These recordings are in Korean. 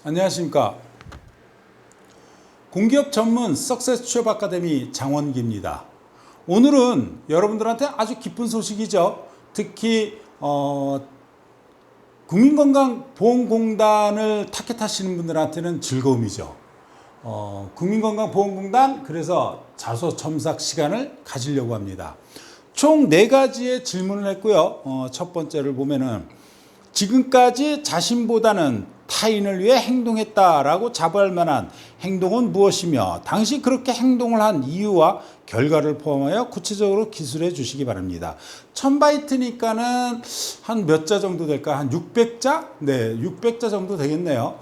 안녕하십니까. 공기업 전문 석세스 취업 아카데미 장원기입니다. 오늘은 여러분들한테 아주 기쁜 소식이죠. 특히 국민건강보험공단을 타겟하시는 분들한테는 즐거움이죠. 국민건강보험공단, 그래서 자소 첨삭 시간을 가지려고 합니다. 총 4가지의 질문을 했고요. 첫 번째를 보면은 지금까지 자신보다는 타인을 위해 행동했다라고 자부할 만한 행동은 무엇이며 당시 그렇게 행동을 한 이유와 결과를 포함하여 구체적으로 기술해 주시기 바랍니다. 1000바이트니까는 한 몇 자 정도 될까? 한 600자? 네, 600자 정도 되겠네요.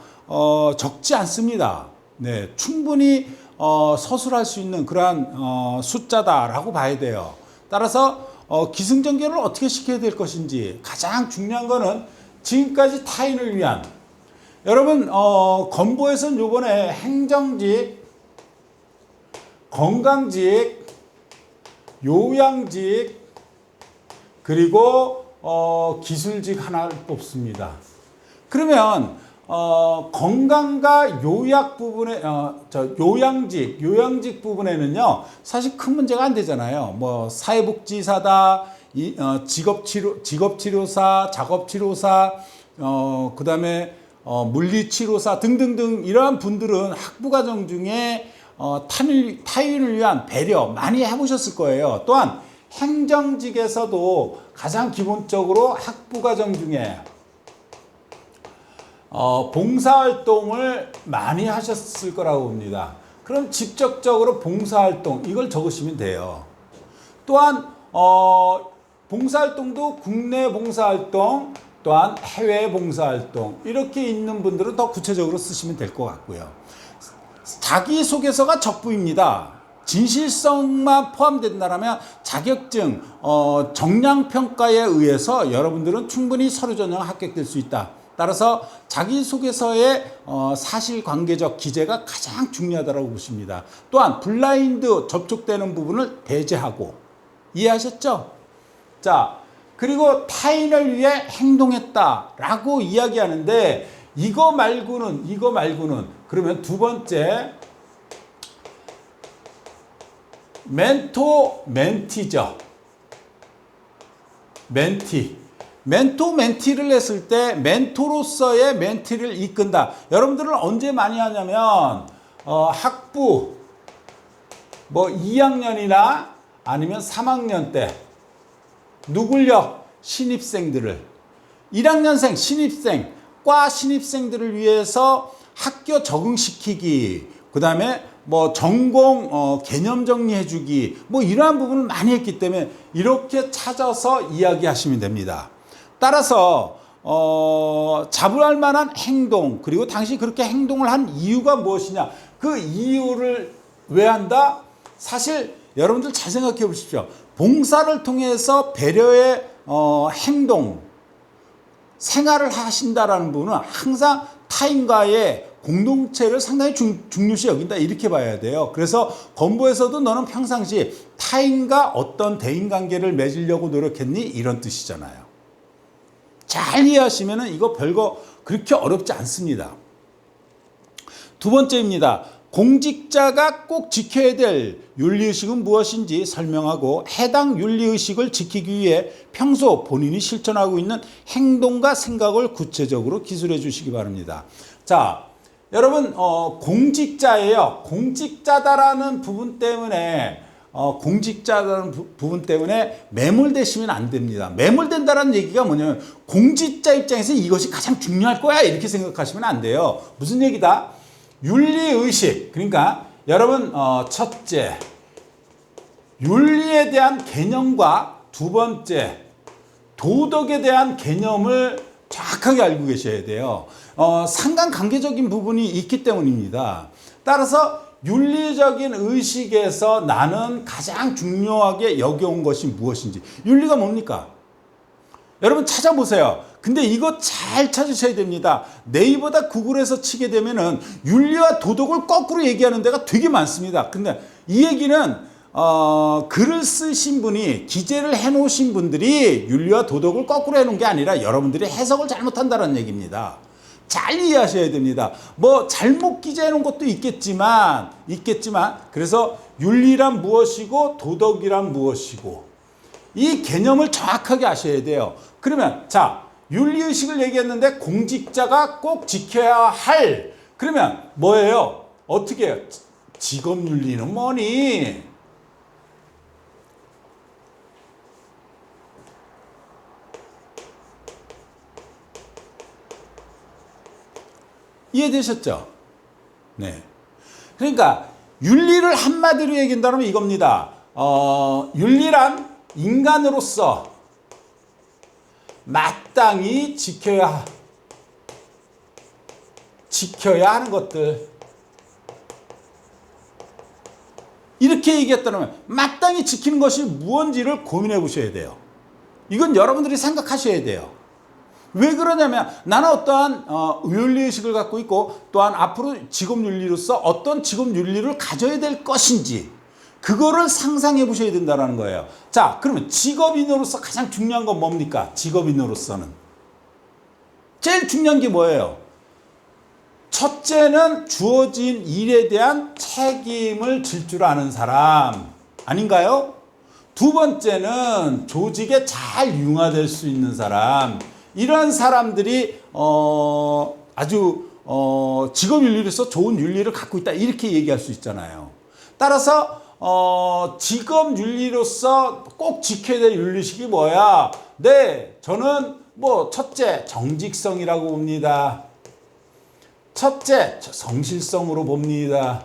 적지 않습니다. 네, 충분히 서술할 수 있는 그러한 숫자다라고 봐야 돼요. 따라서 기승전결을 어떻게 시켜야 될 것인지 가장 중요한 거는 지금까지 타인을 위한, 여러분 건보에서는 요번에 행정직, 건강직, 요양직, 그리고 기술직 하나를 뽑습니다. 그러면 건강과 요약 부분에 요양직 부분에는요 사실 큰 문제가 안 되잖아요. 뭐 사회복지사다, 직업치료사, 작업치료사, 그다음에 물리치료사 등등등 이러한 분들은 학부과정 중에 타인을 위한 배려 많이 해보셨을 거예요. 또한 행정직에서도 가장 기본적으로 학부과정 중에 봉사활동을 많이 하셨을 거라고 봅니다. 그럼 직접적으로 봉사활동 이걸 적으시면 돼요. 또한 봉사활동도 국내 봉사활동, 또한 해외 봉사활동 이렇게 있는 분들은 더 구체적으로 쓰시면 될 것 같고요. 자기소개서가 적부입니다. 진실성만 포함된다면 자격증, 정량평가에 의해서 여러분들은 충분히 서류 전형 합격될 수 있다. 따라서 자기소개서의 사실관계적 기재가 가장 중요하다고 보십니다. 또한 블라인드 접촉되는 부분을 배제하고, 이해하셨죠? 자, 그리고 타인을 위해 행동했다라고 이야기하는데 이거 말고는 그러면 두 번째 멘토 멘티죠. 멘티를 했을 때 멘토로서의 멘티를 이끈다. 여러분들은 언제 많이 하냐면 학부 뭐 2학년이나 아니면 3학년 때 누굴요? 신입생들을, 1학년생, 신입생, 과 신입생들을 위해서 학교 적응시키기, 그 다음에 뭐 전공 개념 정리해주기, 뭐 이러한 부분을 많이 했기 때문에 이렇게 찾아서 이야기하시면 됩니다. 따라서 자부할 만한 행동, 그리고 당시 그렇게 행동을 한 이유가 무엇이냐, 그 이유를 왜 한다? 사실 여러분들 잘 생각해 보십시오. 봉사를 통해서 배려의 행동, 생활을 하신다라는 부분은 항상 타인과의 공동체를 상당히 중요시 여긴다, 이렇게 봐야 돼요. 그래서 건보에서도 너는 평상시 타인과 어떤 대인관계를 맺으려고 노력했니? 이런 뜻이잖아요. 잘 이해하시면 이거 별거 그렇게 어렵지 않습니다. 두 번째입니다. 공직자가 꼭 지켜야 될 윤리의식은 무엇인지 설명하고 해당 윤리의식을 지키기 위해 평소 본인이 실천하고 있는 행동과 생각을 구체적으로 기술해 주시기 바랍니다. 자, 여러분 공직자예요. 공직자다라는 부분 때문에 매몰되시면 안 됩니다. 매몰된다라는 얘기가 뭐냐면 공직자 입장에서 이것이 가장 중요할 거야 이렇게 생각하시면 안 돼요. 무슨 얘기다? 윤리의식, 그러니까 여러분 첫째 윤리에 대한 개념과 두 번째 도덕에 대한 개념을 정확하게 알고 계셔야 돼요. 상관관계적인 부분이 있기 때문입니다. 따라서 윤리적인 의식에서 나는 가장 중요하게 여겨온 것이 무엇인지, 윤리가 뭡니까? 여러분 찾아보세요. 근데 이거 잘 찾으셔야 됩니다. 네이버다 구글에서 치게 되면은 윤리와 도덕을 거꾸로 얘기하는 데가 되게 많습니다. 근데 이 얘기는 글을 쓰신 분이, 기재를 해놓으신 분들이 윤리와 도덕을 거꾸로 해놓은 게 아니라 여러분들이 해석을 잘못한다는 얘기입니다. 잘 이해하셔야 됩니다. 뭐 잘못 기재해 놓은 것도 있겠지만 그래서 윤리란 무엇이고 도덕이란 무엇이고 이 개념을 정확하게 아셔야 돼요. 그러면 자, 윤리의식을 얘기했는데 공직자가 꼭 지켜야 할, 그러면 뭐예요? 어떻게 해요? 직업윤리는 뭐니? 이해되셨죠? 네. 그러니까 윤리를 한마디로 얘기한다면 이겁니다. 윤리란 인간으로서 마땅히 지켜야 하는 것들. 이렇게 얘기했다면 마땅히 지키는 것이 무엇인지를 고민해 보셔야 돼요. 이건 여러분들이 생각하셔야 돼요. 왜 그러냐면 나는 어떠한 윤리의식을 갖고 있고 또한 앞으로 직업윤리로서 어떤 직업윤리를 가져야 될 것인지 그거를 상상해 보셔야 된다는 거예요. 자, 그러면 직업인으로서 가장 중요한 건 뭡니까? 직업인으로서는 제일 중요한 게 뭐예요? 첫째는 주어진 일에 대한 책임을 질 줄 아는 사람 아닌가요? 두 번째는 조직에 잘 융화될 수 있는 사람. 이런 사람들이 아주 직업윤리로서 좋은 윤리를 갖고 있다 이렇게 얘기할 수 있잖아요. 따라서 직업윤리로서 꼭 지켜야 될 윤리식이 뭐야? 네, 저는 뭐 첫째 정직성이라고 봅니다. 첫째 성실성으로 봅니다.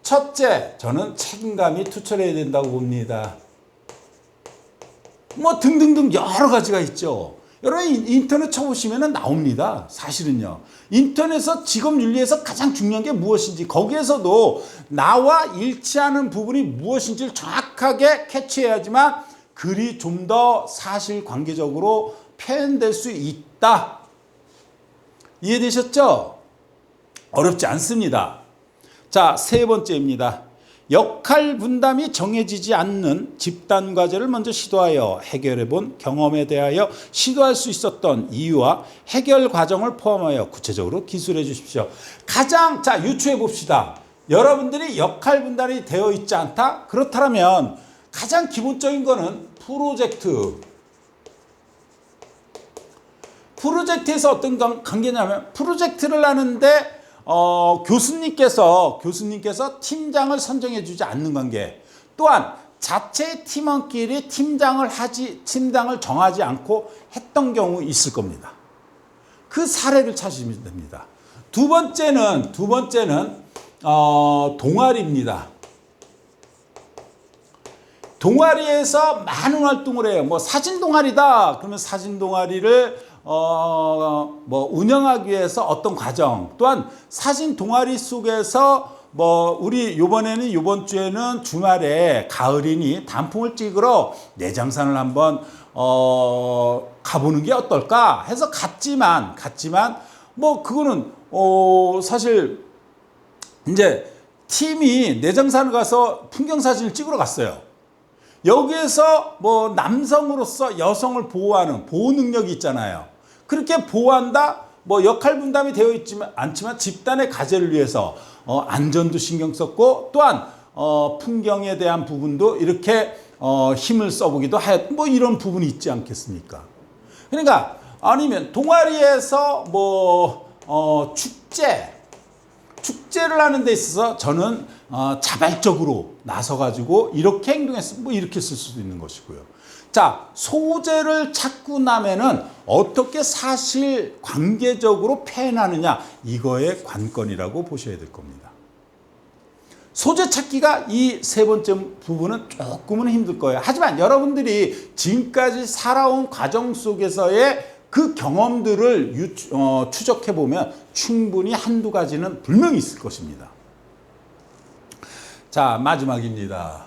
첫째 저는 책임감이 투철해야 된다고 봅니다. 뭐 등등등 여러 가지가 있죠. 여러분 인터넷 쳐보시면 나옵니다. 사실은요. 인터넷에서 직업윤리에서 가장 중요한 게 무엇인지 거기에서도 나와 일치하는 부분이 무엇인지를 정확하게 캐치해야지만 글이 좀 더 사실관계적으로 표현될 수 있다. 이해되셨죠? 어렵지 않습니다. 자, 세 번째입니다. 역할 분담이 정해지지 않는 집단 과제를 먼저 시도하여 해결해 본 경험에 대하여 시도할 수 있었던 이유와 해결 과정을 포함하여 구체적으로 기술해 주십시오. 가장 자 유추해 봅시다. 여러분들이 역할 분담이 되어 있지 않다? 그렇다면 가장 기본적인 거는 프로젝트에서 어떤 관계냐면 프로젝트를 하는데 교수님께서 팀장을 선정해 주지 않는 관계. 또한 자체 팀원끼리 팀장을 정하지 않고 했던 경우 있을 겁니다. 그 사례를 찾으시면 됩니다. 두 번째는 동아리입니다. 동아리에서 많은 활동을 해요. 뭐 사진 동아리다. 그러면 사진 동아리를 뭐 운영하기 위해서 어떤 과정, 또한 사진 동아리 속에서 뭐 우리 이번 주에는 주말에 가을이니 단풍을 찍으러 내장산을 한번 가보는 게 어떨까 해서 갔지만 뭐 그거는 사실 이제 팀이 내장산을 가서 풍경 사진을 찍으러 갔어요. 여기에서 뭐 남성으로서 여성을 보호하는 보호 능력이 있잖아요. 그렇게 보호한다. 뭐 역할 분담이 되어 있지만 않지만 집단의 과제를 위해서 안전도 신경 썼고 또한 풍경에 대한 부분도 이렇게 힘을 써보기도 하였. 뭐 이런 부분이 있지 않겠습니까? 그러니까 아니면 동아리에서 뭐 축제를 하는 데 있어서 저는 자발적으로 나서가지고 이렇게 행동했어. 뭐 이렇게 쓸 수도 있는 것이고요. 자, 소재를 찾고 나면은 어떻게 사실 관계적으로 표현하느냐 이거의 관건이라고 보셔야 될 겁니다. 소재 찾기가 이 세 번째 부분은 조금은 힘들 거예요. 하지만 여러분들이 지금까지 살아온 과정 속에서의 그 경험들을 추적해 보면 충분히 한두 가지는 분명히 있을 것입니다. 자, 마지막입니다.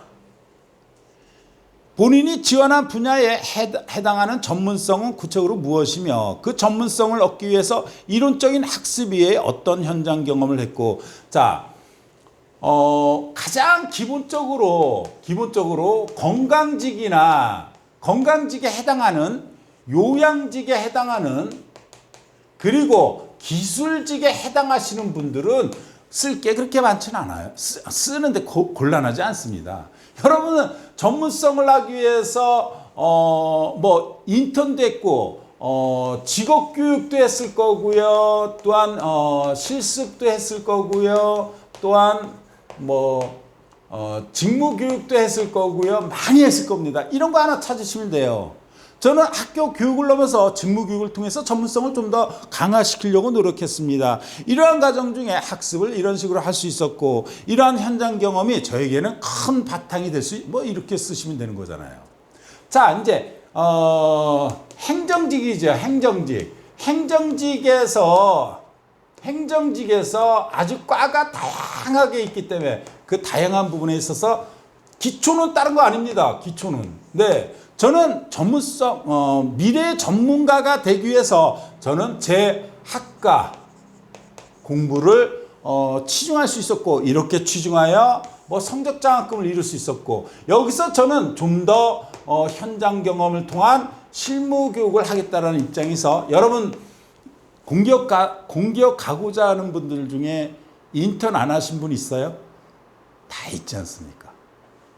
본인이 지원한 분야에 해당하는 전문성은 구체적으로 무엇이며 그 전문성을 얻기 위해서 이론적인 학습 이외에 어떤 현장 경험을 했고, 자, 가장 기본적으로 건강직에 해당하는 요양직에 해당하는 그리고 기술직에 해당하시는 분들은 쓸 게 그렇게 많지는 않아요. 쓰는데 곤란하지 않습니다. 여러분은 전문성을 하기 위해서 뭐 인턴도 했고 직업 교육도 했을 거고요. 또한 실습도 했을 거고요. 또한 뭐 직무 교육도 했을 거고요. 많이 했을 겁니다. 이런 거 하나 찾으시면 돼요. 저는 학교 교육을 넘어서 직무 교육을 통해서 전문성을 좀 더 강화시키려고 노력했습니다. 이러한 과정 중에 학습을 이런 식으로 할 수 있었고, 이러한 현장 경험이 저에게는 큰 바탕이 될 수, 뭐 이렇게 쓰시면 되는 거잖아요. 자, 이제 행정직이죠. 행정직에서 아주 과가 다양하게 있기 때문에 그 다양한 부분에 있어서 기초는 다른 거 아닙니다. 기초는. 네. 저는 전문성, 미래의 전문가가 되기 위해서 저는 제 학과 공부를 치중할 수 있었고, 이렇게 치중하여 뭐 성적 장학금을 이룰 수 있었고, 여기서 저는 좀 더 현장 경험을 통한 실무 교육을 하겠다는 입장에서, 여러분 공기업 가고자 하는 분들 중에 인턴 안 하신 분 있어요? 다 있지 않습니까?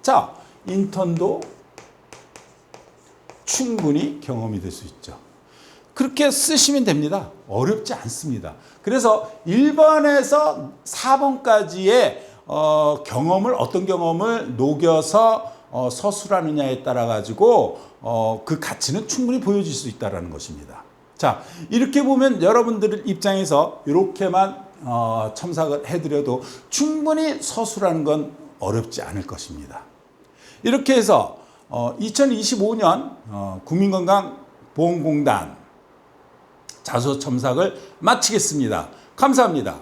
자, 인턴도 충분히 경험이 될 수 있죠. 그렇게 쓰시면 됩니다. 어렵지 않습니다. 그래서 1번에서 4번까지의 어떤 경험을 녹여서 서술하느냐에 따라 가지고 그 가치는 충분히 보여질 수 있다는 것입니다. 자, 이렇게 보면 여러분들 입장에서 이렇게만 첨삭을 해드려도 충분히 서술하는 건 어렵지 않을 것입니다. 이렇게 해서 2025년 국민건강보험공단 자소 첨삭을 마치겠습니다. 감사합니다.